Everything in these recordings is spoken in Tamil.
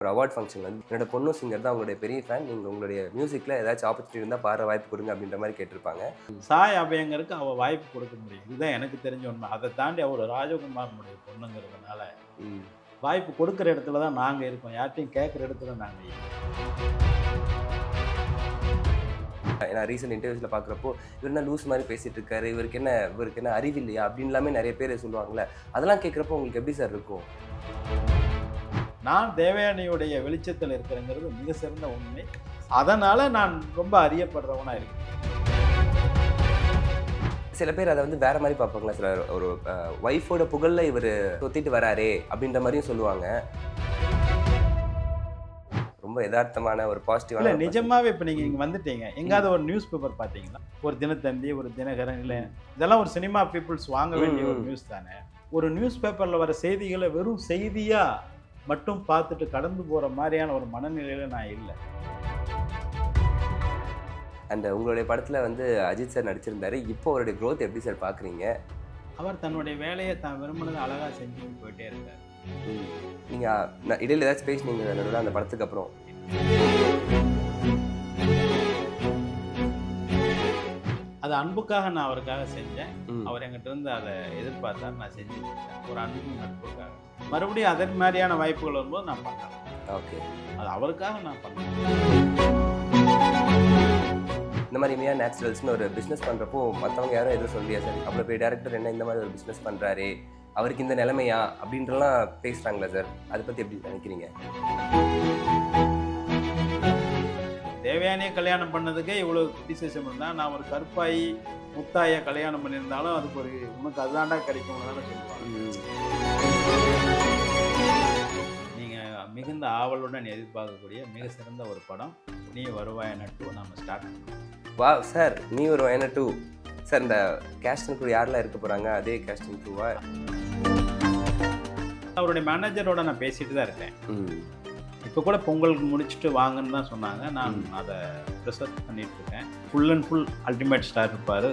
ஒரு அவார்ட் ஃபங்க்ஷன் வந்து என்னோட பொண்ணு சிங்கர் தான் உங்களுடைய பெரிய ஃபேன். நீங்கள் உங்களுடைய மியூசிக்கில் ஏதாச்சும் ஆப்பர்ச்சுனிட்டி இருந்தால் பாடுற வாய்ப்பு கொடுங்க அப்படின்ற மாதிரி கேட்டிருப்பாங்க. சாய் அபயங்கருக்கு அவள் வாய்ப்பு கொடுக்க முடியும். இதுதான் எனக்கு தெரிஞ்ச உண்மை. அதை தாண்டி அவர் ராஜகுமாரனுடைய பொண்ணுங்கிறதுனால ம். வாய்ப்பு கொடுக்குற இடத்துல தான் நாங்கள் இருக்கோம். யார்ட்டையும் கேட்குற இடத்துல நாங்கள் இருக்கோம். நான் ரீசெண்ட் இன்டர்வியூஸில் பார்க்குறப்போ இவர் என்ன லூஸ் மாதிரி பேசிகிட்டு இருக்காரு, இவருக்கு என்ன அறிவு இல்லையா அப்படின்லாமே நிறைய பேர் சொல்லுவாங்கள்ல. அதெல்லாம் கேட்குறப்போ உங்களுக்கு எப்படி சார் இருக்கும்? நான் தேவயானியுடைய வெளிச்சத்தில் இருக்கிறேங்கிறது மிக சிறந்த உண்மை. அதனால் நான் ரொம்ப அறியப்படுறவனாக இருக்கேன். சில பேர் அதை வந்து வேற மாதிரி பார்ப்பாங்களா சார்? ஒரு ஒய்ஃபோட புகழில் இவர் தொத்திட்டு வராரே அப்படின்ற மாதிரியும் சொல்லுவாங்க. ரொம்ப யதார்த்தமான ஒரு பாசிட்டிவான. இல்லை, நிஜமாவே இப்போ நீங்கள் இங்கே வந்துட்டீங்க, எங்காவது ஒரு நியூஸ் பேப்பர் பார்த்தீங்களா? ஒரு தினத்தந்தி, ஒரு தினகரன், இல்லை இதெல்லாம் ஒரு சினிமா பீப்புள்ஸ் வாங்க வேண்டிய ஒரு நியூஸ் தானே. ஒரு நியூஸ் பேப்பரில் வர செய்திகளை வெறும் செய்தியாக மட்டும் பார்த்துட்டு கடந்து போகிற மாதிரியான ஒரு மனநிலையில் நான் இல்லை. அண்ட் உங்களுடைய படத்தில் வந்து அஜித் சார் நடிச்சிருந்தாரு. இப்போ அவருடைய க்ரோத் எப்படி சார் பார்க்குறீங்க? அவர் தன்னுடைய வேலையை தான் விரும்பினதை அழகாக செஞ்சுட்டு போயிட்டே இருக்கார். நீங்கள் இடையில ஏதாச்சும் பேசினீங்க நடுவில் அந்த படத்துக்கு அப்புறம்? அது அன்புக்காக நான் அவருக்காக செஞ்சேன். அவர் என்கிட்ட இருந்து அதை எதிர்பார்த்தார், நான் செஞ்சு கொடுத்தேன். ஒரு அன்பும் நட்புக்காக. மறுபடியும் அதே மாதிரியான வாய்ப்புகள் வரும்போது நான் பண்ணேன். ஓகே, அது அவருக்காக நான் பண்ணேன். இந்த மாதிரி இமையா நேச்சுரல்ஸ்னு ஒரு பிஸ்னஸ் பண்ணுறப்போ மற்றவங்க யாரும் எதுவும் சொல்லியா சார்? அவ்வளோ பெரிய டேரக்டர் என்ன இந்த மாதிரி ஒரு பிஸ்னஸ் பண்ணுறாரு, அவருக்கு இந்த நிலைமையா அப்படின்றலாம் பேசுகிறாங்களா சார்? அதை பற்றி எப்படி நினைக்கிறீங்க? தேவயானியை கல்யாணம் பண்ணதுக்கே இவ்வளோ கிரிட்டிசிசம் இருந்தால், நான் ஒரு கருப்பாயி முத்தாயை கல்யாணம் பண்ணியிருந்தாலும் அதுக்கு ஒரு உனக்கு அதுதாண்டா கிடைக்கும்னு தானே சொல்லுவாங்க. நீங்கள் மிகுந்த ஆவலுடன் எதிர்பார்க்கக்கூடிய மிக சிறந்த ஒரு படம் நீ வருவாய் நட்டு நம்ம ஸ்டார்ட் பண்ணுவோம். வா சார், நீ ஒரு வயன 2 சார். இந்த கேஸ்டன் கூட யாரெல்லாம் இருக்க போகிறாங்க? அதே கேஸ்டன் 2வா? அவருடைய மேனேஜரோட நான் பேசிட்டு தான் இருக்கேன். இப்போ கூட பொங்கலுக்கு முடிச்சுட்டு வாங்கன்னு தான் சொன்னாங்க. நான் அதை ரிசர்ச் பண்ணிட்டு இருக்கேன். Full and full ultimate star இருப்பார்.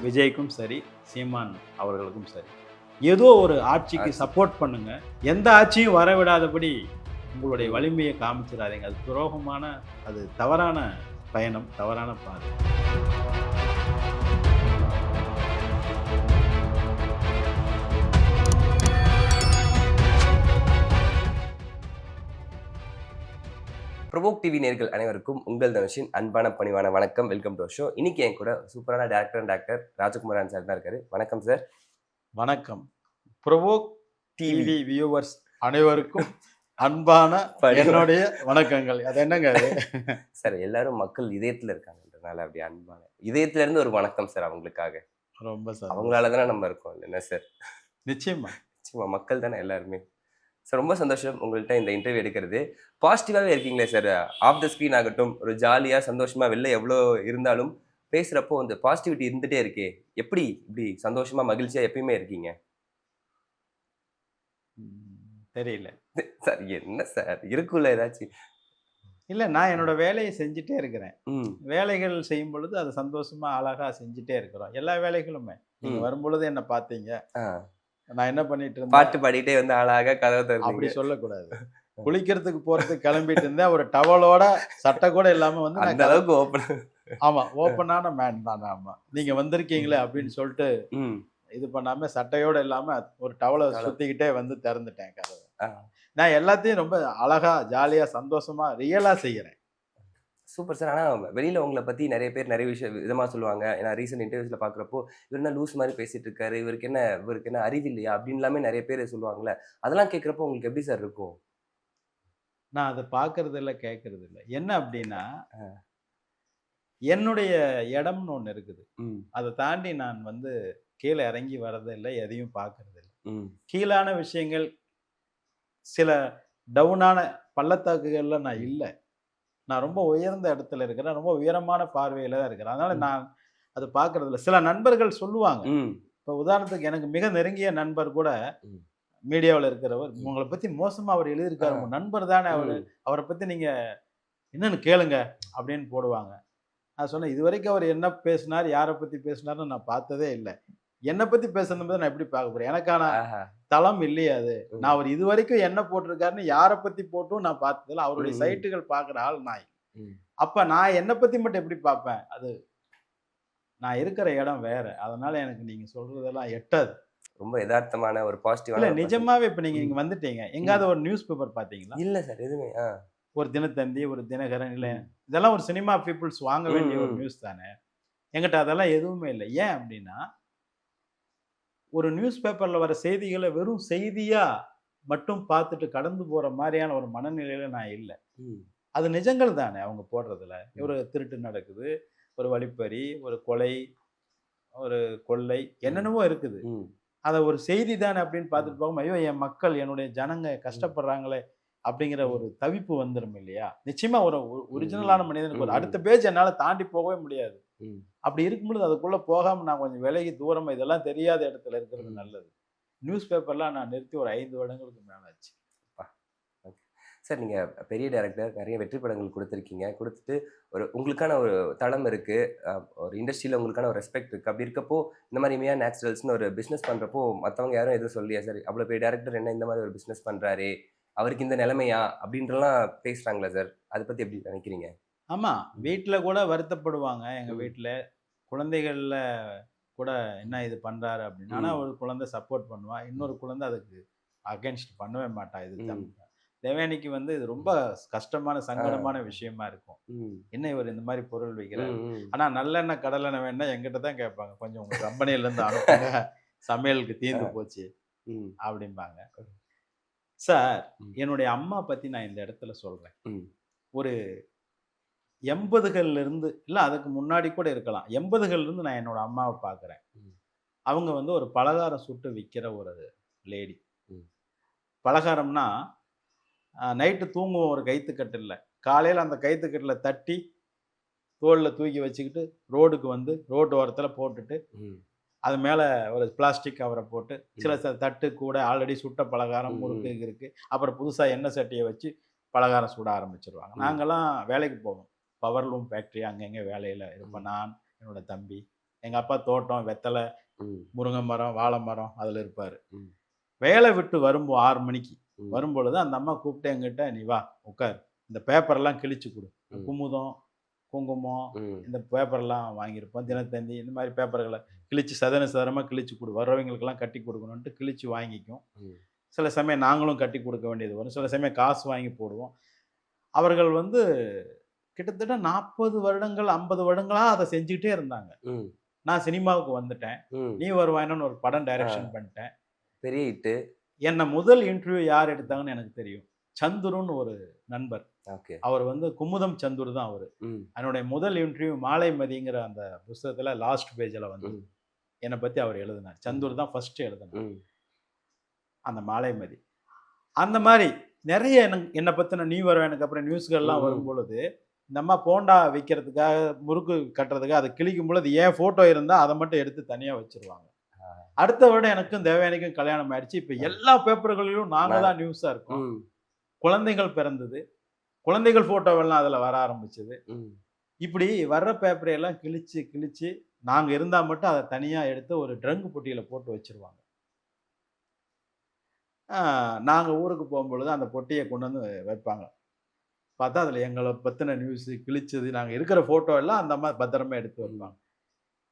விஜய்க்கும் சரி, சீமான் அவர்களுக்கும் சரி, ஏதோ ஒரு ஆட்சிக்கு சப்போர்ட் பண்ணுங்க. எந்த ஆட்சியும் வரவிடாதபடி உங்களுடைய வலிமையை காமிச்சிடாதீங்க. அது துரோகமான, அது தவறான பயணம், தவறான பாதை. ப்ரொவோக் டிவி நேயர்கள் அனைவருக்கும் உங்கள் தனுஷின் அன்பான பணிவான வணக்கம். Welcome to show. இன்னைக்கு என் கூட சூப்பரான டாக்டர் ராஜகுமாரன் சார் தான் இருக்காரு. வணக்கம் சார். வணக்கம். ப்ரொவோக் டிவி வியூவர்ஸ் அனைவருக்கும் அன்பான என்னுடைய வணக்கங்கள். அது என்னங்க சார்? எல்லாரும் மக்கள் இதயத்துல இருக்காங்கன்றனால அப்படி அன்பான இதயத்துல இருந்து ஒரு வணக்கம் சார் அவங்களுக்காக. ரொம்ப சார், அவங்களால தானே நம்ம இருக்கோம், இல்லைன்னா சார்? நிச்சயமா நிச்சயமா, மக்கள் தானே எல்லாருமே. சார் ரொம்ப சந்தோஷம் உங்கள்கிட்ட இந்த இன்டர்வியூ எடுக்கிறது. பாசிட்டிவாகவே இருக்கீங்களே சார். ஆஃப் த ஸ்க்ரீன் ஆகட்டும், ஒரு ஜாலியாக சந்தோஷமாக வெளில எவ்வளோ இருந்தாலும் பேசுகிறப்போ அந்த பாசிட்டிவிட்டி இருந்துகிட்டே இருக்கே. எப்படி இப்படி சந்தோஷமாக மகிழ்ச்சியாக எப்பயுமே இருக்கீங்க? தெரியல சார். என்ன சார் இருக்குல்ல ஏதாச்சும்? இல்லை, நான் என்னோட வேலையை செஞ்சுட்டே இருக்கிறேன். வேலைகள் செய்யும் பொழுது அது சந்தோஷமாக அழகாக செஞ்சுட்டே இருக்கிறோம். எல்லா வேலைகளுமே நீங்கள் வரும்பொழுது என்ன பார்த்தீங்க, நான் என்ன பண்ணிட்டு இருந்தேன், பாட்டு பாடிட்டே வந்து அழகாக கதவை திறந்தீங்க. அப்படி சொல்லக்கூடாது. குளிக்கிறதுக்கு போறதுக்கு கிளம்பிட்டு இருந்தேன். ஒரு டவலோட சட்டை கூட இல்லாம வந்து அந்த அளவுக்கு ஓப்பன். ஆமா, ஓப்பனான மேன் தான். ஆமா, நீங்க வந்திருக்கீங்களே அப்படின்னு சொல்லிட்டு இது பண்ணாம சட்டையோட இல்லாம ஒரு டவலை சுத்திக்கிட்டே வந்து திறந்துட்டேன் கதவை. நான் எல்லாத்தையும் ரொம்ப அழகா ஜாலியா சந்தோஷமா ரியலா செய்யறேன். Super sir. ஆனால் வெளியில் உங்களை பற்றி நிறைய பேர் நிறைய விதமாக சொல்லுவாங்க. ஏன்னா ரீசெண்ட் இன்டர்வியூஸில் பார்க்குறப்போ இவர் என்ன லூஸ் மாதிரி பேசிகிட்டு இருக்காரு, இவருக்கு என்ன அறிவு இல்லையா அப்படின்லாமே நிறைய பேர் சொல்லுவாங்கள்ல. அதெல்லாம் கேட்குறப்போ உங்களுக்கு எப்படி சார் இருக்கும்? நான் அதை பார்க்கறது இல்லை, கேட்கறது இல்லை. என்ன அப்படின்னா, என்னுடைய இடம்னு ஒன்று இருக்குது. அதை தாண்டி நான் வந்து கீழே இறங்கி வர்றது இல்லை, எதையும் பார்க்கறது இல்லை. கீழான விஷயங்கள், சில டவுனான பள்ளத்தாக்குகள்ல நான் இல்லை. நான் ரொம்ப உயர்ந்த இடத்துல இருக்கிறேன், ரொம்ப உயரமான பார்வையில தான் இருக்கிறேன். அதனால நான் அதை பார்க்கறது இல்லை. சில நண்பர்கள் சொல்லுவாங்க. இப்போ உதாரணத்துக்கு எனக்கு மிக நெருங்கிய நண்பர் கூட மீடியாவில் இருக்கிறவர், உங்களை பத்தி மோசமா அவர் எழுதியிருக்காரு, உங்க நண்பர் தானே அவரை பத்தி நீங்க என்னன்னு கேளுங்க அப்படின்னு போடுவாங்க. நான் சொன்னேன், இது வரைக்கும் அவர் என்ன பேசினார், யாரை பத்தி பேசினார்னு நான் பார்த்ததே இல்லை. என்னை பத்தி பேசுறது நான் எப்படி பார்க்க போறேன்? எனக்கான ஆஹா. தளம் இல்லையே அது. ம். நான் அவர் இதுவரைக்கும் என்ன போட்டிருக்காருன்னு யாரை பத்தி போட்டும் நான் பார்த்ததில்ல. அவருடைய ம். சைட்டுகள் பார்க்குற ஆள் நான். ம். அப்ப நான் என்னை பத்தி மட்டும் எப்படி பார்ப்பேன்? அது நான் இருக்கிற இடம் வேற. அதனால எனக்கு நீங்க சொல்றதெல்லாம் எட்டாது. ரொம்ப எதார்த்தமான ஒரு இல்ல பாசிட்டிவான ஒரு பர்சன். நிஜமாவே இப்ப நீங்க ம். இங்க வந்துட்டீங்க. ம். எங்கேயாவது ஒரு நியூஸ் பேப்பர் பார்த்தீங்களா? இல்ல சார் எதுவுமே. ஒரு தினத்தந்தி, ஒரு தினகரன் இல்ல ம். இதெல்லாம் ஒரு சினிமா பீப்பிள்ஸ் வாங்க ம். வேண்டிய ஒரு ம். நியூஸ் தானே. என்கிட்ட அதெல்லாம் எதுவுமே இல்ல. ஏன் அப்டின்னா, ஒரு நியூஸ் பேப்பர்ல வர செய்திகள வெறும் செய்தியா மட்டும் பார்த்துட்டு கடந்து போற மாரியான ஒரு மனநிலையில நான் இல்ல. ம். அது நிஜங்கள் தானே அவங்க போடுறதுல. ம். ஒரு திருட்டு நடக்குது, ஒரு வழிப்பறி, ஒரு கொலை, ஒரு கொள்ளை ம். என்னென்னவோ இருக்குது. ம். அத ஒரு செய்தி தானே அப்படின்னு ம். பார்த்துட்டு போகாம, ஐயோ! என் மக்கள், என்னுடைய ஜனங்க ம். கஷ்டப்படுறாங்களே அப்படிங்கிற ம். ஒரு தவிப்பு வந்துரும் இல்லையா? நிச்சயமா ஒரு ம். ஒரிஜினலான ம். மனிதனுக்கு ஒரு ம். அடுத்த பேஜ் என்னால தாண்டி போகவே முடியாது. ம். அப்படி இருக்கும்பொழுது அதுக்குள்ள போகாம நான் கொஞ்சம் விலகி தூரமா இதெல்லாம் தெரியாத இடத்துல இருக்கிறது ம். நல்லது. நியூஸ் பேப்பர்லாம் நான் நிறுத்தி ஒரு 5 வருடங்களுக்கு மேல ஆச்சு. அப்பா! ஓகே. சார் நீங்க பெரிய டைரக்டர், நெறைய வெற்றி படங்கள் குடுத்திருக்கீங்க. குடுத்துட்டு உங்களுக்கான ஒரு தளம் இருக்கு. அ ஒரு இண்டஸ்ட்ரியில உங்களுக்கான ஒரு ரெஸ்பெக்ட் இருக்கு. அப்படி இருக்கப்போ, இந்த மாரி இமயா நேச்சுரல்ஸ்ன்னு ஒரு பிசினஸ் பண்றப்போ, மத்தவங்க யாரும் எதுவும் சொல்லலையா? சார் அவ்வளோ பெரிய டைரக்டர் என்ன இந்த மாரி ஒரு பிசினஸ் பண்றாரே! அவருக்கு இந்த நிலைமையா? அப்படின்ட்டுலாம் பேசுறாங்களா சார்? அத பத்தி எப்படி நினைக்கிறீங்க? ஆமா. ம். வீட்ல கூட வருத்தப்படுவாங்க. எங்க ம். வீட்ல குழந்தைகள்ல கூட என்ன இது பண்றாரு அப்படின்னு. ஆனா ம். ஒரு குழந்தை சப்போர்ட் பண்ணுவா. ம். இன்னொரு குழந்தை அதுக்கு அகைன்ஸ்ட் பண்ணவே மாட்டா. இது ம். தேவயானிக்கு வந்து இது ரொம்ப கஷ்டமான, ஆ. சங்கடமான விஷயமா இருக்கும். ம். என்ன இவர் இந்த மாரி பொருள் ம். விக்கிறாரு. ம். ஆனா நல்லெண்ணெய், கடலெண்ணெய் வேணும்னா என்கிட்ட தான் கேட்பாங்க. கொஞ்சம் உங்க கம்பெனில இருந்து அனுப்புங்க. சமையலுக்கு தீர்ந்து ஆ. போச்சு ம். அப்படிம்பாங்க. சார், ம். என்னுடைய அம்மா பத்தி நான் இந்த இடத்துல சொல்றேன். ம். ஒரு 80கள்ல இருந்து இல்ல அதுக்கு முன்னாடி கூட இருக்கலாம். 80கள்ல இருந்து நான் என்னோட அம்மாவ பார்க்குறேன். ம். அவங்க வந்து ஒரு பலகாரம் சுட்டு விக்கிற ஒரு லேடி. ம். பலகாரம்னா, நைட்டு தூங்குவோம் ஒரு கயித்துக்கட்டில்ல. காலையில அந்த கயித்துக்கட்டில தட்டி, தோள்ல தூக்கி வச்சுக்கிட்டு, ரோடுக்கு வந்து ரோட்டு ஓரத்தில போட்டுட்டு, ம். அது மேல ஒரு பிளாஸ்டிக் கவர போட்டு, சில ம். தட்டு கூட ஆல்ரெடி சுட்ட பலகாரம், ம். முறுக்கு ம். இருக்கு. அப்புறம் புதுசா எண்ணெய் சட்டிய வச்சு பலகாரம் சுட ஆரம்பிச்சுருவாங்க. ம். நாங்கலாம் வேலைக்கு போவோம். பவர்லூம் ஃபேக்ட்ரி அங்கங்க வேலையில இருப்போம். ம். நான், என்னோட தம்பி. எங்க அப்பா தோட்டம், வெத்தல, ம். முருங்கை மரம், வாழை மரம் அதுல இருப்பாரு. ம். வேலை விட்டு 6 மணிக்கு ம். வரும்பொழுது அந்த அம்மா கூப்பிட்டு என்கிட்ட, "நீ வா உட்காரு. இந்த பேப்பர்லாம் கிழிச்சு குடு." ம். குமுதம், குங்குமம் ம். இந்த பேப்பர்லாம் வாங்கியிருப்போம். தினத்தந்தி இந்த மாதிரி பேப்பர்கள கிழிச்சு சதன சதுரமா கிழிச்சு குடு. வர்றவங்களுக்கெல்லாம் கட்டி குடுக்கணுன்ட்டு கிழிச்சு வாங்கிக்கும். ம். சில சமயம் நாங்களும் கட்டி குடுக்க வேண்டியது வரும். சில சமயம் காசு வாங்கி போடுவோம். அவர்கள் வந்து கிட்டத்தட்ட 40 வருடங்கள், 50 வருடங்களா அத செஞ்சுக்கிட்டே இருந்தாங்க. ம். நான் சினிமாவுக்கு வந்துட்டேன். ம். நீ வருவாய்ன்னு ஒரு படம் ஆ. டைரக்ஷன் பண்ணிட்டேன். பெரிய ஹிட்டு. என்ன முதல் இன்டர்வியூ யார் எடுத்தாங்கன்னு எனக்கு தெரியும். சந்துருன்னு ஒரு நண்பர். ஓகே. அவர் வந்து குமுதம் சந்துரு தான் அவரு. ம். என்னுடைய முதல் இன்டர்வியூ மாலைமதிங்கிற அந்த புஸ்தகத்துல லாஸ்ட் பேஜ்ல வந்து ம். என்ன பத்தி அவர் எழுதினார். ம். சந்துரு தான் ஃபர்ஸ்ட் எழுதினார். ம். அந்த மாலைமதி. அந்த மாரி நெறைய என்ன பத்தின நீ வருவேனுக்கு அப்புறம் நியூஸ்கள்லாம் ம். வரும்பொழுது, இந்த அம்மா போண்டா விக்கிறதுக்காக, முறுக்கு கட்டுறதுக்காக அத கிழிக்கும் பொழுது என் ஃபோட்டோ இருந்தா அத மட்டும் எடுத்து தனியா வச்சுருவாங்க. ஆ. அடுத்த வருடம் எனக்கும் தேவயானிக்கும் கல்யாணம் ஆயிடுச்சு. இப்ப ஆ. எல்லா பேப்பர்களிலும் நாங்க நான் தான் நியூஸா இருக்கோம். ம். குழந்தைகள் பிறந்தது. குழந்தைகள் ஃபோட்டோவெல்லாம் அதுல வர ஆரம்பிச்சது. ம். இப்படி வர்ற பேப்பரை எல்லாம் கிழிச்சு, கிழிச்சு நாங்க இருந்தா மட்டும் அத தனியா எடுத்து ஒரு ட்ரங்க் பொட்டியில போட்டு வச்சுருவாங்க. ஆ நாங்க ஊருக்கு போம்பொழுது அந்த பொட்டிய கொண்டு வந்து வைப்பாங்க. பார்த்தா அதுல எங்கள பத்தின நியூஸு கிழிச்சது, நாங்க இருக்கிற ஃபோட்டோ எல்லாம் அந்த அம்மா பத்திரமா எடுத்து ம். வைப்பாங்க.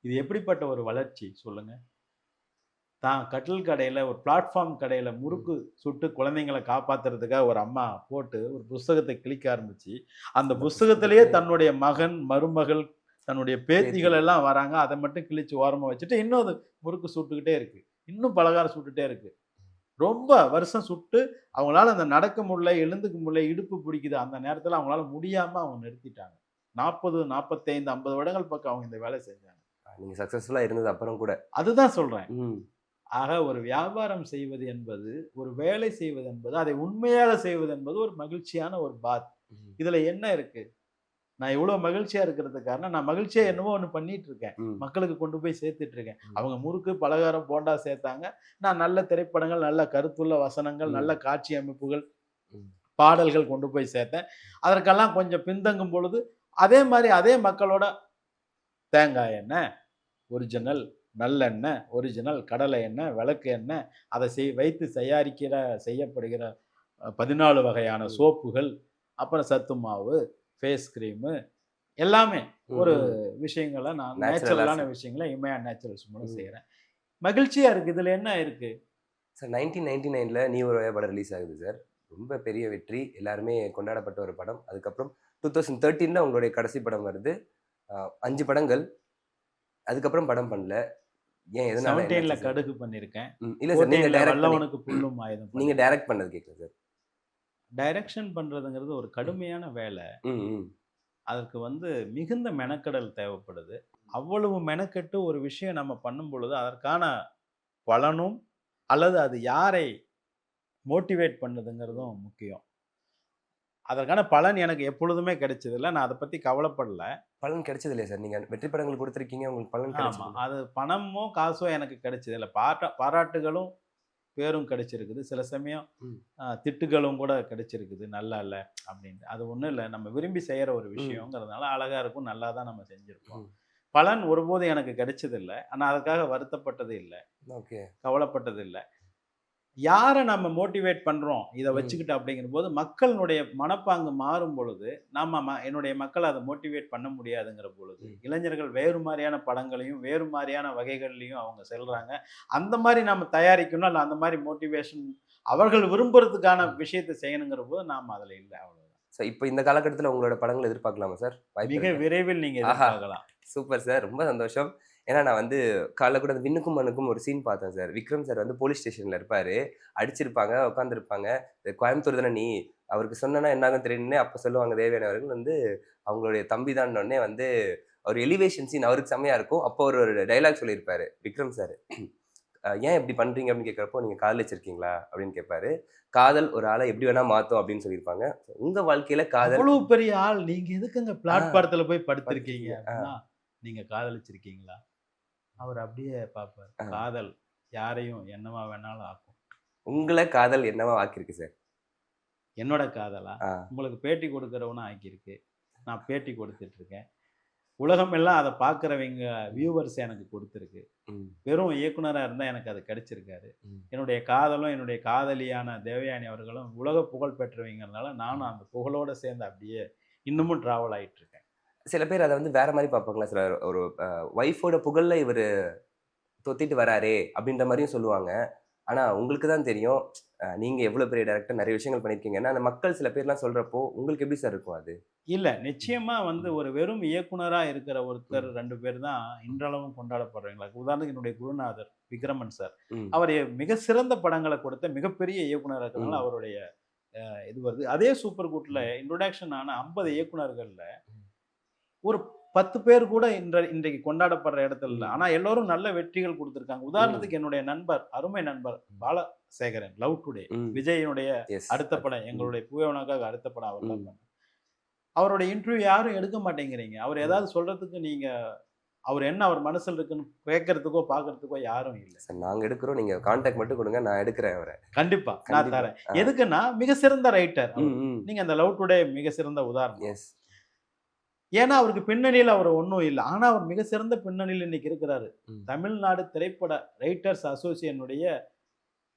இது எப்படிப்பட்ட ஒரு வளர்ச்சி சொல்லுங்க? தான் கட்டில் கடையில, ஒரு பிளாட்ஃபார்ம் கடையில ம். முறுக்கு சுட்டு குழந்தைங்கள காப்பாத்துறதுக்காக ஒரு அம்மா போட்டு ஒரு புஸ்தகத்த கிழிக்க ஆரம்பிச்சு, அந்த அந்த புஸ்தகத்திலேயே புஸ்தகத்திலே தன்னுடைய மகன், மருமகள், தன்னுடைய பேத்திகள் பேத்திகள். எல்லாம் வராங்க. அத மட்டும் கிழிச்சு ஓரமா வச்சுட்டு, இன்னும் அது முறுக்கு சுட்டுக்கிட்டே இருக்கு. இன்னும் பலகாரம் சுட்டுட்டே இருக்கு. ரொம்ப வருஷம் சுட்டு, அவங்களால அந்த நடக்க முடியல, எழுந்துக்க முடியல, இடுப்பு பிடிக்குது. அந்த நேரத்தில அவங்களால முடியாம அவங்க நிறுத்திட்டாங்க. 40, 45, 50 வருடங்கள் பக்கம் அவங்க இந்த வேலை செஞ்சாங்க. நீங்க சக்சஸ்ஃபுல்லா இருந்தது அப்புறம் கூட. அதுதான் சொல்றேன். ம். ஆக ஒரு வியாபாரம் செய்வது என்பது, ஒரு வேலை செய்வது என்பது, அதை உண்மையாக செய்வது என்பது ஒரு மகிழ்ச்சியான ஒரு பாத். ம். இதுல என்ன இருக்கு? நான் இவ்ளோ மகிழ்ச்சியா இருக்கிறதுக்கு காரணம், நான் மகிழ்ச்சியா என்னவோ ஒண்ணு பண்ணிட்டு இருக்கேன். ம். மக்களுக்கு கொண்டு போய் சேர்த்துட்டு இருக்கேன். ம். அவங்க முறுக்கு, பலகாரம், போண்டா சேர்த்தாங்க. நான் நல்ல திரைப்படங்கள், நல்ல கருத்துள்ள வசனங்கள், நல்ல ம். காட்சி அமைப்புகள், ம். பாடல்கள் கொண்டு போய் சேர்த்தேன். அதற்கெல்லாம் கொஞ்சம் பின்தங்கும் பொழுது, அதே மாரி அதே மக்களோட தேங்காய் எண்ணெய், ஒரிஜினல், நல்லெண்ணெய், ஒரிஜினல் கடலை எண்ணெய், விளக்கு எண்ணெய், அதை வைத்து செய்யப்படுகிற 14 வகையான ம். சோப்புகள், அப்புறம் சத்து மாவு, ஃபேஸ் கிரீமு எல்லாமே ஒரு விஷயங்கள நான் நேச்சுரலா நேச்சுரலான விஷயங்கள இமயா நேச்சுரல்ஸ் மூலம் செய்றேன். மகிழ்ச்சியா இருக்கு. இதுல என்ன இருக்கு? சார் 1999ல நீ ஒரு படம் ரிலீஸ் ஆகுது சார். ரொம்ப பெரிய வெற்றி. எல்லாருமே கொண்டாடப்பட்ட ஒரு படம். அதுக்கப்புறம் 2013ல உங்களுடைய கடைசி படம் வருது. 5 படங்கள். அதுக்கப்புறம் படம் பண்ணல. ஏன் எதனால? 17ல என்னாச்சு சார்? கடுகு பண்ணியிருக்கேன். இல்ல சார். நீங்க 14ல டைரக்ட் பண்ணி வல்லவனுக்கு புல்லும் ஆயுதம் நீங்க பண்ணியிருக்கேன். டைரக்ட் பண்ணது கேட்கல சார். டைரக்ஷன் பண்றதுங்கிறது ஒரு கடுமையான வேலை. ம், ம். அதற்கு மிகுந்த மெனக்கெடல் தேவைப்படுது. அவ்வளவு மெனக்கெட்டு ஒரு விஷயம் நம்ம பண்ணும் பொழுது, அதற்கான பலனும் அல்லது அது யாரை மோட்டிவேட் பண்ணுதுங்கிறதும் முக்கியம். அதற்கான பலன் எனக்கு எப்பொழுதுமே கிடைச்சதில்ல. நான் அத பத்தி கவலைப்படல. பலன் கிடைச்சது இல்லையா சார்? நீங்க வெற்றி படங்கள் குடுத்திருக்கீங்க. உங்களுக்கு பலன் ஆமா. கிடைச்சது அது பணமோ, காசோ எனக்கு கிடைச்சதில்ல. பாராட்டுகளும், பேரும் கிடைச்சிருக்குது. சில சமயம் ம். திட்டுகளும் கூட கிடைச்சிருக்குது. நல்லா இல்ல அப்டின்ட்டு. அது ஒண்ணும் இல்ல. நம்ம விரும்பி செய்யற ஒரு ம். விஷயம்ங்கிறதுனால அழகா இருக்கும். நல்லா தான் நம்ம செஞ்சிருப்போம். ம். பலன் ஒருபோதும் எனக்கு கிடைச்சதில்ல. ஆனா அதுக்காக வருத்தப்பட்டது இல்ல. ஓகே. கவலைப்பட்டது இல்ல. யார நம்ம மோட்டிவேட் பண்றோம், இத ம். வச்சுக்கிட்டு அப்படிங்கும்போது, மக்களினுடைய மனப்பாங்கு மாறும் பொழுது, என்னுடைய மக்கள அத மோட்டிவேட் பண்ண முடியாதுங்கிற பொழுது, ம். இளைஞர்கள் வேறு மாரியான படங்களையும், வேறு மாரியான வகைகள்லயும் அவங்க செல்றாங்க. அந்த மாரி நாம தயாரிக்கணும், இல்ல அந்த மாரி மோட்டிவேஷன் அவர்கள் விரும்புறதுக்கான ம். விஷயத்த செய்யணுங்கிற போது, நாம அதுல இல்ல. அவ்வளவுதான். சார் இப்ப இந்த காலகட்டத்தில உங்களோட படங்கள் எதிர்பார்க்கலாமா சார்? வாய்ப்பு மிக இருக்கா? விரைவில் நீங்க ஆஹா! எதிர்பார்க்கலாம். Super sir. ரொம்ப சந்தோஷம். ஏன்னா நான் வந்து காலைல கூட அந்த விண்ணுக்கும் மண்ணுக்கும் ஒரு சீன் பார்த்தேன் சார். விக்ரம் சார் வந்து போலீஸ் ஸ்டேஷன்ல இருப்பாரு. அடிச்சிருப்பாங்க, உட்கார்ந்திருப்பாங்க. கோயம்புத்தூர் தானே நீ, அவருக்கு சொன்னேன்னா என்ன ஆகும்னு தெரியும்னே அப்ப சொல்லுவாங்க தேவயானி அவர்கள் வந்து அவங்களுடைய தம்பி தான்னோனே வந்து ஒரு எலிவேஷன் சீன் அவருக்கு செம்மையா இருக்கும். அப்போ ஒரு டயலாக் சொல்லியிருப்பாரு விக்ரம் சார். "ஏன் இப்படி பண்றீங்க?" அப்படின்னு கேட்கிறப்போ, "நீங்க காதலிச்சிருக்கீங்களா?" அப்படின்னு கேட்பாரு. "காதல் ஒரு ஆள எப்படி வேணா மாத்தும்" அப்படின்னு சொல்லியிருப்பாங்க. உங்க வாழ்க்கையில காதல் அவ்வளவு பெரிய ஆள், நீங்க எதுக்குங்க ஆ பிளாட்பாரத்துல போய் படுத்திருக்கீங்க? படுத்திருக்கீங்க. அப்படின்னா, நீங்க காதலிச்சிருக்கீங்களா? அவர் அப்படியே பார்ப்பார். ஆ. காதல் யாரையும் என்னவா வேணாலும் ஆக்கும். உங்கள காதல் என்னவா ஆக்கியிருக்கு சார்? என்னோட காதலா? ஆ. உங்களுக்கு பேட்டி கொடுக்கிறவனா ஆக்கியிருக்கு. நான் பேட்டி கொடுத்துட்டு இருக்கேன். உலகம் எல்லாம் அத பார்க்கிறவங்க ம். வியூவர்ஸ் எனக்கு குடுத்திருக்கு. ம். வெறும் இயக்குனரா இருந்தா எனக்கு அது கிடைச்சிருக்காது. ம். என்னுடைய காதலும், என்னுடைய காதலியான தேவயானி அவர்களும் உலக புகழ் பெற்றவங்கறனால, நானும் அந்த புகழோட சேர்ந்து அப்படியே இன்னமும் டிராவல் ஆயிட்டு இருக்கேன். சில பேர் அத வந்து வேற மாரி பார்ப்பாங்களா? சில ஒரு ஒய்ஃபோட புகழ்ல இவரு தொத்திட்டு வராரே! அப்டின்ற மாரியும் சொல்லுவாங்க. ஆனா உங்களுக்கு தான் தெரியும். நீங்க எவ்வளோ பெரிய டைரக்டர் நெறைய விஷயங்கள் பண்ணியிருக்கீங்கன்னு, அந்த மக்கள் சில பேர்லாம் சொல்றப்போ, உங்களுக்கு எப்படி சார் இருக்கும் அது? இல்ல. ம். நிச்சயமா ம். ஒரு வெறும் இயக்குனரா இருக்கிற ஒருத்தர் ம். 2 பேர் தான் ம். இன்றளவும் கொண்டாடப்படுறவங்களா உதாரணத்துக்கு என்னுடைய குருநாதர் விக்ரமன் சார். ம். அவர் மிக சிறந்த படங்கள கொடுத்த மிகப்பெரிய இயக்குனரா இருக்கிறதுனால ம். அவருடைய இது வருது. அதே சூப்பர் குட்ல ம். இன்ட்ரோடக்ஷன் ஆன 50 இயக்குனர்கள்ல ம். ஒரு 10 பேர் கூட இன்றைக்கு கொண்டாடப்படுற இடத்துல இல்ல. ம். ஆனா எல்லோரும் நல்ல வெற்றிகள் குடுத்திருக்காங்க. ம். உதாரணத்துக்கு என்னுடைய நண்பர், அருமை நண்பர் ம். Balasekaran, love today. ம். விஜயினுடைய எஸ். அடுத்த அது. படம் ம். எங்களுடைய பூவே அடுத்த படம் அவர் தான் ம். பண்ணார். அவருடைய இன்டர்வியூ யாரும் எடுக்க மாட்டேங்கிறீங்க. அவர் ம். ஏதாவது சொல்றதுக்கு அவர் மனசுல இருக்குன்னு கேட்கறதுக்கோ, பார்க்கறதுக்கோ யாரும் இல்ல. சார் நாங்க எடுக்குறோம். நீங்க கான்டாக்ட் மட்டும் குடுங்க. நான் எடுக்குறேன் அவர. கண்டிப்பா நான் கண்டிப்பா. தரேன். ஆ. எதுக்குன்னா, மிக சிறந்த ரைட்டர் ம். அவரு. ம். நீங்க அந்த லவ் டுடே மிக சிறந்த உதாரணம். எஸ். ஏன்னா, அவருக்கு பின்னணியில அவர் ஒண்ணும் இல்ல. ஆனா, அவர் மிக சிறந்த பின்னணியில இன்னைக்கு இருக்கிறாரு. ம். தமிழ்நாடு திரைப்பட ரைட்டர்ஸ் அசோசியேஷனுடைய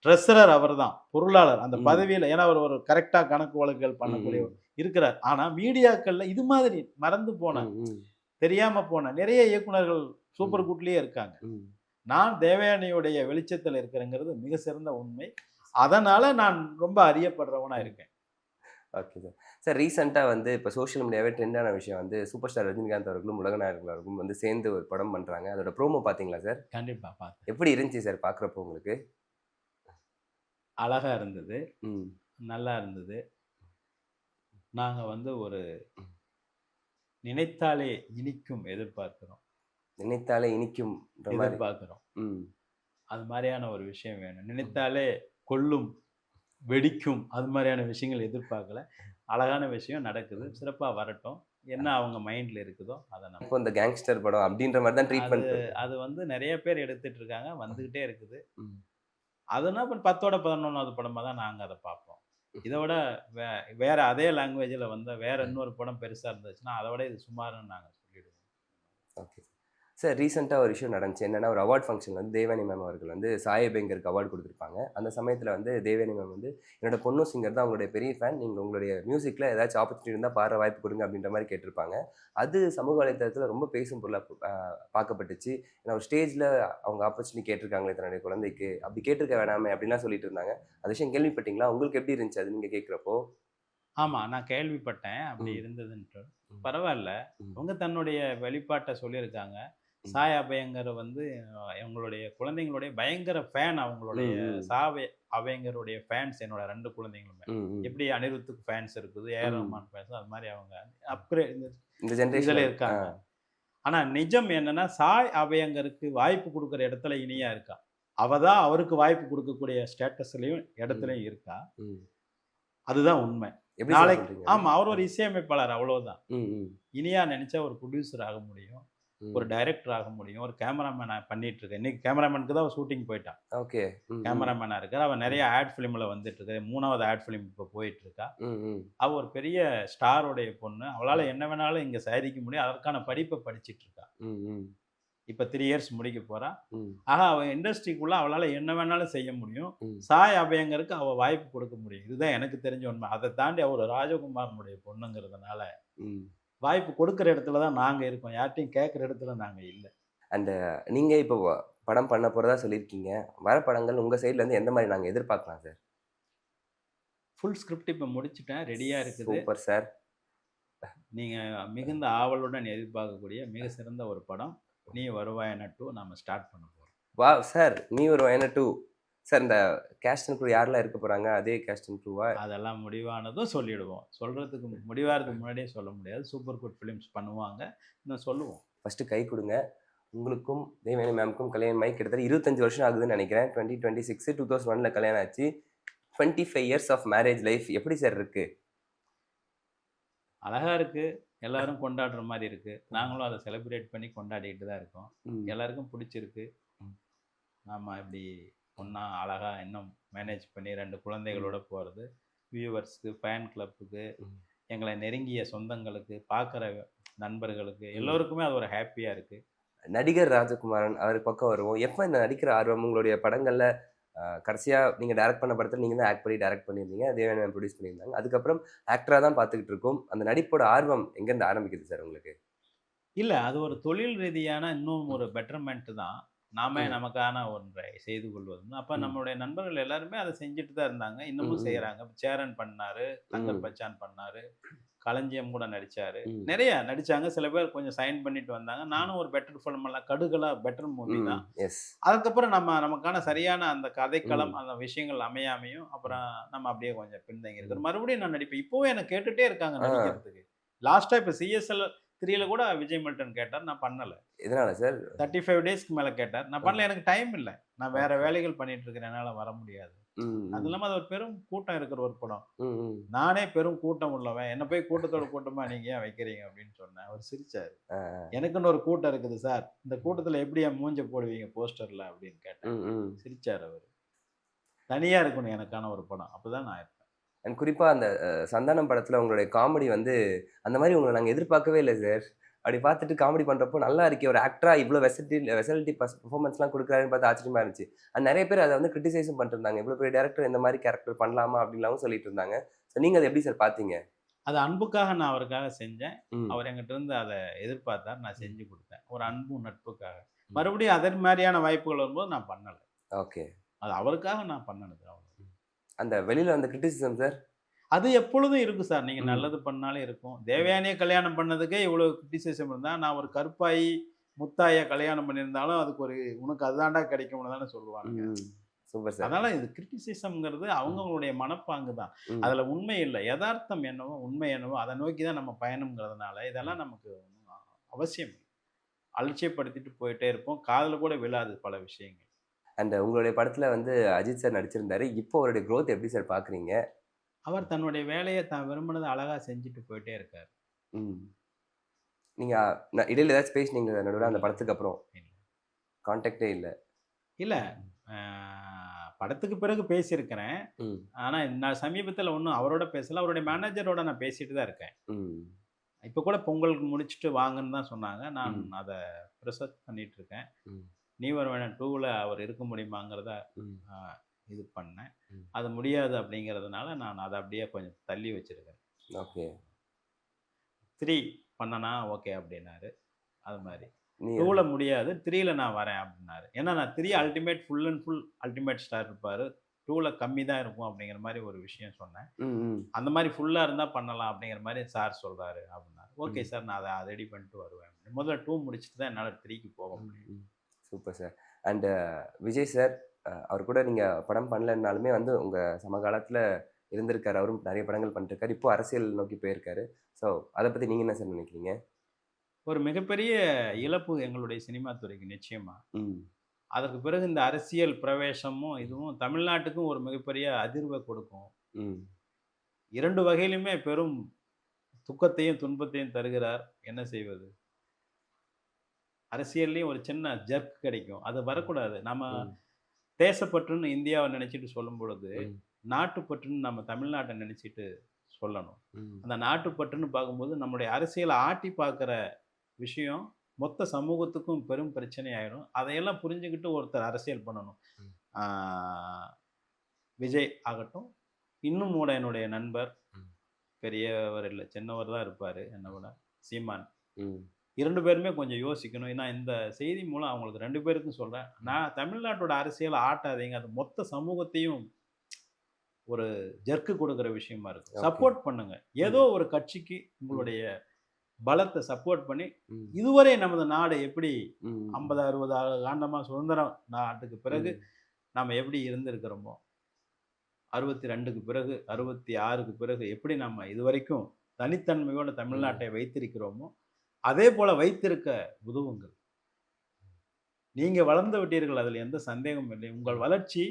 ட்ரெஸரர் அவர்தான். பொருளாளர். அந்த ம். பதவியில ஏன்னா அவர் ஒரு கரெக்ட்டா கணக்கு வழக்குகள் ம். பண்ணக்கூடிய ம். இருக்கிறார். ஆனா மீடியாக்கள்ல இது மாதிரி மறந்து போன, ம். ம். தெரியாம போன நிறைய இயக்குனர்கள் சூப்பர் ம். குட்லயே இருக்காங்க. ம். நான் தேவயானியுடைய வெளிச்சத்துல இருக்கிறேங்கிறது மிக சிறந்த உண்மை. அதனால நான் ரொம்ப அறியப்படுறவனா ம். இருக்கேன். Okay sir. சார் ரீசென்ட்டா வந்து இப்ப சோசியல் மீடியாவே ட்ரெண்டான விஷயம் வந்து சூப்பர் ஸ்டார் ரஜினிகாந்த் அவர்களும், உலகநாயகன் அவர்களும் வந்து சேர்ந்து ஒரு படம் பண்றாங்க. அதோட ப்ரோமோ பார்த்தீங்களா சார்? கண்டிப்பா பார்த்தேன். எப்படி இருந்துச்சு சார் பார்க்குறப்போ உங்களுக்கு? அழகா இருந்தது. ம். நல்லா இருந்தது. நாங்க ஒரு ம். நினைத்தாலே இனிக்கும் எதிர்பார்க்கிறோம். நினைத்தாலே இனிக்கும்ன்ற மாரி. எதிர்பார்க்கிறோம். ம். அது மாரியான ஒரு விஷயம் வேணும். நினைத்தாலே கொல்லும், வெடிக்கும் அது மாரியான விஷயங்கள் எதிர்பார்க்கல. அழகான விஷயம் நடக்குது. சிறப்பா வரட்டும். என்ன அவங்க மைண்ட்ல இருக்குதோ அத நம்ம இப்போ இந்த கேங்ஸ்டர் படம் அப்டின்ற மாரி தான் அது ட்ரீட்மெண்ட் இருக்கு. அது நெறைய பேர் எடுத்துட்டு இருக்காங்க. வந்துகிட்டே இருக்குது. ம். அதுனா அப்புறம் 10ஓட 11வது படமா தான் நாங்க அத பார்ப்போம். இத ம். விட வே வேற அதே லாங்குவேஜ்ல வேற இன்னொரு படம் பெருசா இருந்துச்சுன்னா, அத விட இது சுமாருன்னு நாங்க சொல்லிடுவோம். ஓகே. சார் ரீசெண்டாக ஒரு விஷயம் நடந்துச்சு. என்னன்னா, ஒரு அவார்ட் ஃபங்ஷன் வந்து தேவயானி மேம் அவர்கள் வந்து சாய் அபியங்கருக்கு அவார்ட் குடுத்துருப்பாங்க. அந்த சமயத்தில வந்து தேவயானி மேம் வந்து, "என்னோட பொண்ணும் சிங்கர் தான். உங்களுடைய பெரிய ஃபேன். நீங்க உங்களுடைய மியூசிக்ல ஏதாச்சும் ஆப்பர்ச்சுனிட்டி இருந்தா பாடுற வாய்ப்பு குடுங்க." அப்படின்ற மாரி கேட்டிருப்பாங்க. அது சமூக வலைதளத்தில ரொம்ப பேசும் பொருளா பார்க்கப்பட்டுச்சு. ஏன்னா ஒரு ஸ்டேஜ்ல அவங்க ஆப்பர்ச்சுனிட்டி கேட்டிருக்காங்களே தன்னுடைய குழந்தைக்கு. அப்படி கேட்டிருக்க வேணாமே அப்படின்லாம் சொல்லிட்டு இருந்தாங்க. அந்த விஷயம் கேள்விப்பட்டீங்களா? உங்களுக்கு எப்படி இருந்துச்சு அது நீங்க கேட்கிறப்போ? ஆமா, நான் கேள்விப்பட்டேன். அப்படி ம். இருந்ததுன்ட்டு. ம். பரவால்ல. ம். அவங்க தன்னுடைய வெளிப்பாட்ட சொல்லியிருக்காங்க. ம். சாய் அபயங்கர் வந்து எங்களுடைய குழந்தைங்களுடைய பயங்கர ஃபேன் அவங்களுடைய ம். ம். அபயங்கருடைய ஃபேன்ஸ் என்னோட 2 குழந்தைங்களுமே. ம். ம். எப்படி அனிருத்துக்கு ஃபேன்ஸ் இருக்குது, ஏஆர் ம். ரஹ்மான் ஃபேன்ஸ் அது மாரி அவங்க அப்கிரேட் இந்த இந்த இதுல ஜெனரேஷன்ல இருக்காங்க. ஆனா நிஜம் என்னன்னா, சாய் அபயங்கருக்கு வாய்ப்பு குடுக்குற இடத்துல இனியா இருக்கா. அவ தான் அவருக்கு வாய்ப்பு குடுக்கக்கூடிய ஸ்டேட்டஸ்லயும், ம். இடத்துலயும் இருக்கா. ம். அதுதான் உண்மை. எப்படி சார் நாளைக்கு சொல்றீங்க அது? ஆமா. அவர் ஒரு இசையமைப்பாளர் அவ்வளவுதான். ம். ம். இனியா நெனச்சா ஒரு புரொடியூசர் ஆக முடியும். ஒரு ம். டைரக்டர் ஆக முடியும். ஒரு கேமராமேனா பண்ணிட்டு இருக்கேன். இன்னைக்கு கேமராமேனுக்கு தான் ஷூட்டிங் போயிட்டான். ஓகே. ம். ம். கேமராமேனா இருக்காரு. அவ ம். நெறைய ஆட் ஃபிலிம்ல வந்துட்டு இருக்கு. 3வது ஆட் ஃபிலிம் இப்ப போயிட்டு இருக்கா. ம். ம். அவ ஒரு பெரிய ஸ்டாருடைய பொண்ணு. அவளால என்ன வேணாலும் இங்க சாதிக்க முடியும். அதற்கான படிப்ப படிச்சுட்டு இருக்கா. ம். ம். இப்ப 3 இயர்ஸ் முடிக்க போறா. ம். ஆக அவ இண்டஸ்ட்ரிக்குள்ள அவளால என்ன வேணாலும் செய்ய முடியும். ம். சாய் அபயங்கருக்கு அவ வாய்ப்பு கொடுக்க முடியும். இதுதான் எனக்கு தெரிஞ்ச உண்மை. அத தாண்டி அவ ஒரு ராஜகுமாரனுடைய பொண்ணுங்கிறதுனால, ம். வாய்ப்பு கொடுக்குற இடத்துல தான் நாங்க இருக்கோம். யார்ட்டயும் கேட்கிற இடத்துல நாங்க இல்ல. அண்ட் நீங்க இப்போ படம் பண்ண போறதா சொல்லியிருக்கீங்க. வர படங்கள் உங்க சைட்ல இருந்து எந்த மாரி நாங்க எதிர்பார்க்கலாம் சார்? ஃபுல் ஸ்கிரிப்ட் இப்ப முடிச்சுட்டேன். ரெடியா இருக்குது. Super sir. நீங்க மிகுந்த ஆவலுடன் எதிர்பார்க்கக்கூடிய மிக சிறந்த ஒரு படம். நீ வருவாயன 2 நாம ஸ்டார்ட் பண்ண போறோம். வாவ்! சார் நீ ஒரு வயன 2 சார் இந்த கேஸ்ட் அண்ட் க்ரூ யாரெல்லாம் இருக்க போறாங்க? அதே கேஸ்ட் அண்ட் க்ரூவா? அதெல்லாம் முடிவானதும் சொல்லிடுவோம். சொல்றதுக்கு முடிவாறதுக்கு முன்னாடியே சொல்ல முடியாது. சூப்பர் குட் ஃபிலிம்ஸ் பண்ணுவாங்க. இன்னும் சொல்லுவோம். ஃபர்ஸ்ட்டு கை குடுங்க. உங்களுக்கும் தேவயானி மேம்க்கும் கல்யாணம் ஆகி கிட்டத்தட்ட 25 வருஷம் ஆகுதுன்னு நெனைக்கிறேன். 2026 2001ல கல்யாணம் ஆச்சு. 25 இயர்ஸ் ஆஃப் மேரேஜ் லைஃப் எப்படி சார் இருக்கு? அழகா இருக்கு. எல்லாரும் கொண்டாடுற மாரி இருக்கு. நாங்களும் அத செலிப்ரேட் பண்ணி கொண்டாடிட்டு தான் இருக்கோம். ம். எல்லாருக்கும் புடிச்சிருக்கு. ம். நாம இப்படி ஒண்ணா அழகா இன்னும் மேனேஜ் பண்ணி 2 ம். குழந்தைகளோட போறது, வியூவர்ஸ்க்கு, ஃபேன் கிளப்புக்கு, ம். எங்களை நெருங்கிய சொந்தங்களுக்கு, பார்க்குற நண்பர்களுக்கு ம். எல்லோருக்குமே அது ஒரு ஹேப்பியா இருக்கு. நடிகர் ராஜகுமாரன் அவர் பக்கம் வருவோம். எப்ப இந்த நடிக்கிற ஆர்வம் உங்களுடைய படங்கள்ல கடைசியா நீங்க டைரக்ட் பண்ண படத்துல நீங்க தான் ஆக்ட் பண்ணி டைரக்ட் பண்ணியிருந்தீங்க. தேவயானி மேம் ப்ரொடியூஸ் பண்ணியிருந்தாங்க. அதுக்கப்புறம் ஆக்டரா தான் பார்த்துக்கிட்டு இருக்கோம். அந்த நடிப்போட ஆர்வம் எங்கேருந்து ஆரம்பிக்குது சார் உங்களுக்கு? இல்ல அது ஒரு தொழில் ரீதியான இன்னும் ம். ஒரு பெட்டர்மென்ட் தான். நாமே ம். நமக்கான ஒன்றை செய்து கொள்வதுன்னு. அப்ப ம். நம்மளுடைய நண்பர்கள் எல்லாருமே அத செஞ்சுட்டு தான் இருந்தாங்க. ம். இன்னமும் ம். செய்றாங்க. சேரன் பண்ணாரு, தங்கர் ம். பச்சான் பண்ணாரு. களஞ்சியம் கூட நடிச்சாரு. ம். நெறைய நடிச்சாங்க. சில பேர் கொஞ்சம் சைன் பண்ணிட்டு வந்தாங்க. ம். நானும் ஒரு பெட்டர் ஃபிலிம் எல்லாம் கடுகளா பெட்டர் மூவி ம். தான். எஸ். அதுக்கப்புறம் நமக்கான சரியான அந்த கதைக்களம், ம். அந்த விஷயங்கள் அமையாமையும், ம். அப்புறம் நம்ம அப்படியே கொஞ்சம் பின்தங்கி ம். இருக்கிறோம். மறுபடியும் நான் நடிப்பேன். இப்பவும் என்ன கேட்டுட்டே இருக்காங்க ஆ. நடிக்கிறதுக்கு. லாஸ்ட்டா இப்ப சிஎஸ்எல் 3ல கூட விஜய் மில்டன் கேட்டார். நான் பண்ணல. எதனால சார்? 35 டேஸ்க்கு மேல கேட்டார். நான் பண்ணல. ம். எனக்கு டைம் இல்ல. நான் வேற ஓகே. வேலைகள் பண்ணிட்டு இருக்கிறேன். என்னால வர முடியாது. ம். அது ம். இல்லாம அது ஒரு பெரும் கூட்டம் இருக்கிற ஒரு படம். ம். ம். நானே பெரும் கூட்டம் உள்ளவன். என்ன போய் கூட்டத்தோட கூட்டமா நீங்க ஏன் வைக்கிறீங்க அப்படின்னு சொன்னேன். அவர் சிரிச்சாரு. ஆ. எனக்குன்னு ஒரு கூட்டம் இருக்குது சார். இந்த கூட்டத்துல எப்படி என் மூஞ்ச போடுவீங்க போஸ்டர்ல அப்படின்னு கேட்டேன். ம். ம். சிரிச்சாரு அவரு. தனியா இருக்கணும் எனக்கான ஒரு படம். அப்பதான் நான் இருப்பேன். அண்ட் குறிப்பா அந்த சந்தானம் படத்துல உங்களுடைய காமெடி வந்து அந்த மாரி உங்கள நாங்க எதிர்பார்க்கவே இல்ல சார். அப்படி பார்த்துட்டு காமெடி பண்றப்போ நல்லா இருக்கே! ஒரு ஆக்டரா இவ்ளோ வெர்சலிட்டி பெர்ஃபார்மன்ஸ்லாம் குடுக்குறாருன்னு பார்த்து ஆச்சரியமா இருந்துச்சு. அண்ட் நெறைய பேர் அத வந்து கிரிட்டிசைஸும் பண்ணிட்டுருந்தாங்க. இவ்ளோ பெரிய டைரக்டர் இந்த மாரி கேரக்டர் பண்ணலாமா? அப்படின்லாம் சொல்லிட்டு இருந்தாங்க. ஸோ நீங்க அத எப்படி சார் பார்த்தீங்க? அது அன்புக்காக நான் அவருக்காக செஞ்சேன். ம். அவர் என்கிட்ட இருந்து அத எதிர்பார்த்தார். நான் ம். செஞ்சு குடுத்தேன். ஒரு அன்பும், நட்புக்காக. ம். மறுபடியும் அதே மாரியான வாய்ப்புகள் வரும்போது நான் பண்ணல. ஓகே. அது அவருக்காக நான் பண்ணுனது அவ்வளவு. ம். அந்த வெளியில வந்த கிரிட்டிசிசம் சார்? அது எப்பொழுதும் இருக்கும் சார். நீங்க ம். நல்லது பண்ணாலும் இருக்கும். ம். தேவயானிய கல்யாணம் பண்ணதுக்கே இவ்வளவு கிரிட்டிசிசம் இருந்தா, நான் ஒரு கருப்பாயி, முத்தாய கல்யாணம் பண்ணியிருந்தாலும், அதுக்கு ஒரு உனக்கு அதுதான்டா கிடைக்கும்னு தானே சொல்லுவானுங்க. ம். Super sir. அதனால இது கிரிட்டிசிசம்ங்கிறது ம். அவங்கவங்களுடைய மனப்பாங்கு தான். ம். அதுல உண்மை இல்ல. எதார்த்தம் என்னவோ, உண்மை என்னவோ அத நோக்கி தான் நம்ம பயணம்ங்கிறதுனால, ம். இதெல்லாம் நமக்கு ஒண்ணும் அவசியம் இல்ல. அலட்சியப்படுத்திட்டு போயிட்டே இருப்போம். காதுல கூட விழாது பல விஷயங்கள். அண்ட் உங்களுடைய படத்துல வந்து அஜித் சார் நடிச்சிருந்தாரு. இப்போ அவருடைய குரோத் எப்படி சார் பார்க்குறீங்க? அவர் தன்னுடைய வேலைய தான் விரும்பினத அழகா செஞ்சுட்டு போயிட்டே இருக்காரு. ம். நீங்க இடையில ஏதாச்சும் பேசினீங்களா நடுவுல அந்த இல்ல, படத்துக்கு அப்புறம்? இல்ல. கான்டாக்ட்டே இல்ல. இல்ல. அ படத்துக்கு பிறகு பேசியிருக்கிறேன். ம். ஆனா, நான் சமீபத்தில ஒண்ணும் அவரோட பேசல. அவருடைய மேனேஜரோட நான் பேசிட்டு தான் இருக்கேன். ம். இப்ப கூட பொங்கல் முடிச்சுட்டு வாங்கன்னு தான் சொன்னாங்க. நான் ம். அத ரிசர்ச் பண்ணிட்டு இருக்கேன். ம். நீ வருவேன் 2ல அவர் இருக்க முடியுமாங்கிறத ம். ஆ, இது பண்ணேன். ம். அது முடியாது அப்படிங்கிறதுனால நான் அதை அப்படியே கொஞ்சம் தள்ளி வச்சிருக்கேன். ஓகே. 3 பண்ணனா ஓகே அப்படின்னாரு. அது மாதிரி நீ 2ல முடியாது, 3ல நான் வரேன் அப்படின்னாரு. ஏன்னா நான் 3 ultimate full and full ultimate star இருப்பாரு. 2ல கம்மி தான் இருக்கும் அப்படிங்கிற மாதிரி ஒரு விஷயம் சொன்னேன். ம். ம். அந்த மாதிரி ஃபுல்லா இருந்தா பண்ணலாம் அப்படிங்கிற மாதிரி சார் சொல்றாரு அப்படின்னாரு. ஓகே ம். சார், நான் அதை ரெடி பண்ணிட்டு வருவேன். முதல்ல 2 முடிச்சுட்டு தான் என்னால 3க்கு போக முடியும். ம். Super sir. And Vijay sir அவர் கூட நீங்க படம் பண்ணலனாலுமே வந்து உங்க சமகாலத்துல இருந்திருக்காரு. அவரும் நெறைய படங்கள் பண்ணிட்டுருக்காரு. இப்போ அரசியல் நோக்கி போயிருக்காரு. ஸோ அத பத்தி நீங்க என்ன சார் நினைக்கிறீங்க? ஒரு மிகப்பெரிய இழப்பு எங்களுடைய சினிமா துறைக்கு நிச்சயமா. ம். அதற்கு பிறகு இந்த அரசியல் பிரவேசமும் இதுவும் தமிழ்நாட்டுக்கும் ஒரு மிகப்பெரிய அதிர்வை கொடுக்கும். ம். 2 வகையிலுமே பெரும் துக்கத்தையும், துன்பத்தையும் தருகிறார். என்ன செய்வது? அரசியல்லயும் ஒரு சின்ன ஜர்க் கிடைக்கும். அது வரக்கூடாது. நம்ம ம். தேசப்பற்றுன்னு இந்தியாவ நினைச்சுட்டு சொல்லும் பொழுது, ம். நாட்டுப்பற்றுன்னு நம்ம தமிழ்நாட்ட நினைச்சுட்டு சொல்லணும். ம். அந்த நாட்டுப்பற்றுன்னு பார்க்கும்போது, நம்முடைய அரசியல ஆட்டி பார்க்கிற விஷயம் மொத்த சமூகத்துக்கும் பெரும் பிரச்சனை ஆயிடும். அதையெல்லாம் புரிஞ்சுகிட்டு ஒருத்தர் அரசியல் பண்ணணும். ம். ஆ விஜய் ஆகட்டும், இன்னும் கூட என்னுடைய நண்பர், ம். பெரியவர் இல்ல, சின்னவர் தான் இருப்பாரு என்ன விட, சீமான். ம். 2 பேருமே கொஞ்சம் யோசிக்கணும். ஏன்னா இந்த செய்தி மூலம் அவங்களுக்கு 2 பேருக்கும் சொல்றேன். நான் தமிழ்நாட்டோட அரசியல ஆட்டாதீங்க. அது மொத்த சமூகத்தையும் ஒரு ஜர்க்கு கொடுக்குற விஷயமா இருக்கு. ஓகே. சப்போர்ட் பண்ணுங்க. ஏதோ ம். ஒரு கட்சிக்கு உங்களுடைய பலத்த சப்போர்ட் பண்ணி, ம். இதுவரை நமது நாடு எப்படி ம். 50, 60 ஆண்டமா சுதந்திரம் நாட்டுக்கு பிறகு ம். நாம எப்படி இருந்திருக்கிறோமோ, 62க்கு பிறகு, 66க்கு பிறகு எப்படி நம்ம இதுவரைக்கும் தனித்தன்மையோட தமிழ்நாட்டை வைத்திருக்கிறோமோ, அதே போல வைத்திருக்க உதவுங்கள். நீங்க வளர்ந்து விட்டீர்கள். அதில் எந்த சந்தேகமும் இல்லை. உங்கள் வளர்ச்சி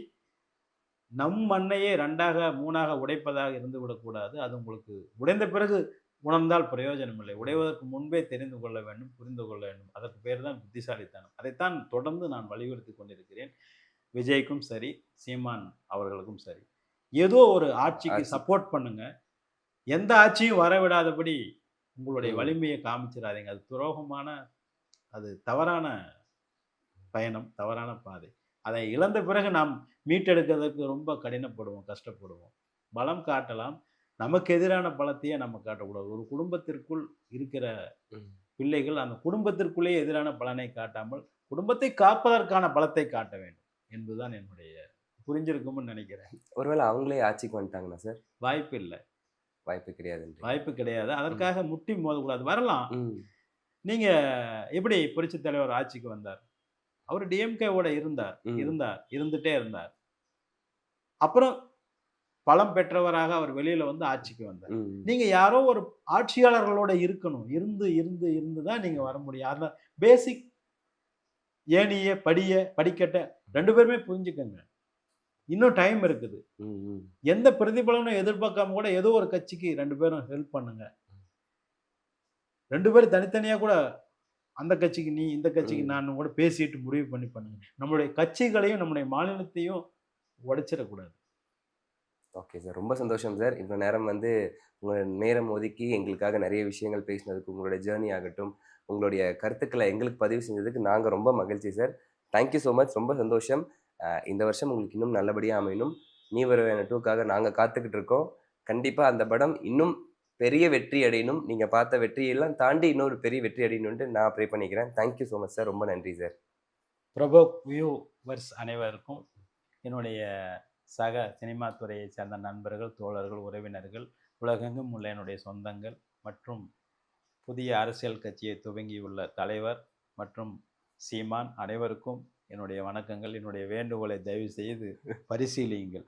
நம் மண்ணையே 2ஆக, 3ஆக உடைப்பதாக இருந்து விடக்கூடாது. அது உங்களுக்கு உடைந்த பிறகு உணர்ந்தால் பிரயோஜனம் இல்லை. உடைவதற்கு முன்பே தெரிந்து கொள்ள வேண்டும், புரிந்து கொள்ள வேண்டும். அதற்கு பேர் தான் புத்திசாலித்தனம். அதைத்தான் தொடர்ந்து நான் வலியுறுத்திக் கொண்டிருக்கிறேன். விஜய்க்கும் சரி, சீமான் அவர்களுக்கும் சரி. ஏதோ ஒரு ஆட்சிக்கு ஆட்சி. சப்போர்ட் பண்ணுங்க. எந்த ஆட்சியும் வரவிடாதபடி உங்களுடைய ம். வலிமையை காமிச்சிராதீங்க. அது துரோகமான, அது தவறான பயணம், தவறான பாதை. அதை இழந்த பிறகு நாம் மீட்டெடுக்கிறதுக்கு ரொம்ப கடினப்படுவோம், கஷ்டப்படுவோம். பலம் காட்டலாம். நமக்கு எதிரான பலத்தையே நம்ம காட்டக்கூடாது. ஒரு குடும்பத்திற்குள் இருக்கிற ம். பிள்ளைகள் அந்த குடும்பத்திற்குள்ளேயே எதிரான பலனை காட்டாமல், குடும்பத்தை காப்பதற்கான பலத்தை காட்ட வேண்டும் என்பதுதான் என்னுடைய புரிஞ்சிருக்கும்னு நினைக்கிறேன். ஒருவேளை அவங்களே ஆட்சிக்கு வந்துட்டாங்கன்னா சார்? வாய்ப்பு இல்ல. வாய்ப்பு கிடையாதுன்றீங்க. வாய்ப்பு கிடையாது. ம். அதற்காக முட்டி மோதக்கூடாது. வரலாம். ம். நீங்க எப்படி புரட்சித் தலைவர் ஆட்சிக்கு வந்தார்? அவரு டிஎம்கேவோட இருந்தார். ம். இருந்துட்டே இருந்தார். அப்புறம் பலம் பெற்றவராக அவர் வெளியில வந்து ஆட்சிக்கு வந்தார். ம். நீங்க யாரோ ஒரு ஆட்சியாளர்களோட இருக்கணும். இருந்து தான் நீங்க வர முடியும். அந்த பேசிக் ஏணிய, படிக்கட்ட 2 பேருமே புரிஞ்சுக்கங்க. இன்னும் டைம் இருக்குது. ம். ம். எந்த பிரதிபலனும் எதிர்பார்க்காம கூட ஏதோ ஒரு கட்சிக்கு 2 பேரும் ஹெல்ப் பண்ணுங்க. 2 பேரும் தனித்தனியா கூட அந்த கட்சிக்கு நீ, இந்த கட்சிக்கு ம். நான் கூட பேசிட்டு முடிவு பண்ணி பண்ணுங்க. நம்மளுடைய கட்சிகளையும், நம்முடைய மாநிலத்தையும் உடைச்சிடக்கூடாது. Okay sir. ரொம்ப சந்தோஷம் சார். இவ்வளோ நேரம் வந்து உங்க நேரம் ஒதுக்கி எங்களுக்காக நெறைய விஷயங்கள் பேசினதுக்கு, உங்களுடைய ஜர்னி ஆகட்டும், உங்களுடைய கருத்துக்கள எங்களுக்கு பதிவு செஞ்சதுக்கு நாங்க ரொம்ப மகிழ்ச்சி sir. Thank you so much. ரொம்ப சந்தோஷம். இந்த வருஷம் உங்களுக்கு இன்னும் நல்லபடியா அமையணும். நீ வருவேன 2க்காக நாங்க காத்துக்கிட்டு இருக்கோம். கண்டிப்பா அந்த படம் இன்னும் பெரிய வெற்றி அடையணும். நீங்க பார்த்த வெற்றியெல்லாம் தாண்டி இன்னொரு பெரிய வெற்றி அடையணுன்ட்டு நான் ப்ரே பண்ணிக்கிறேன். Thank you so much sir. ரொம்ப நன்றி சார். பிரபோ வியூவர்ஸ் அனைவருக்கும் என்னுடைய சக சினிமா துறையைச் சேர்ந்த நண்பர்கள், தோழர்கள், உறவினர்கள், உலகெங்கும் உள்ள என்னுடைய சொந்தங்கள் மற்றும் புதிய அரசியல் கட்சியை துவங்கியுள்ள தலைவர் மற்றும் சீமான் அனைவருக்கும் என்னுடைய வணக்கங்கள். என்னுடைய வேண்டுகோளை தயவு செய்து பரிசீலியுங்கள்.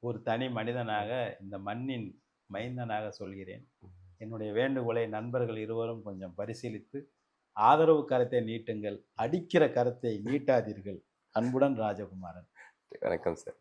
ஒரு தனி மனிதனாக, இந்த மண்ணின் மைந்தனாக சொல்கிறேன். என்னுடைய வேண்டுகோளை நண்பர்கள் இருவரும் கொஞ்சம் பரிசீலித்து ஆதரவு கரத்தை நீட்டுங்கள். அடிக்கிற கரத்தை நீட்டாதீர்கள். அன்புடன் ராஜகுமாரன். வணக்கம் சார்.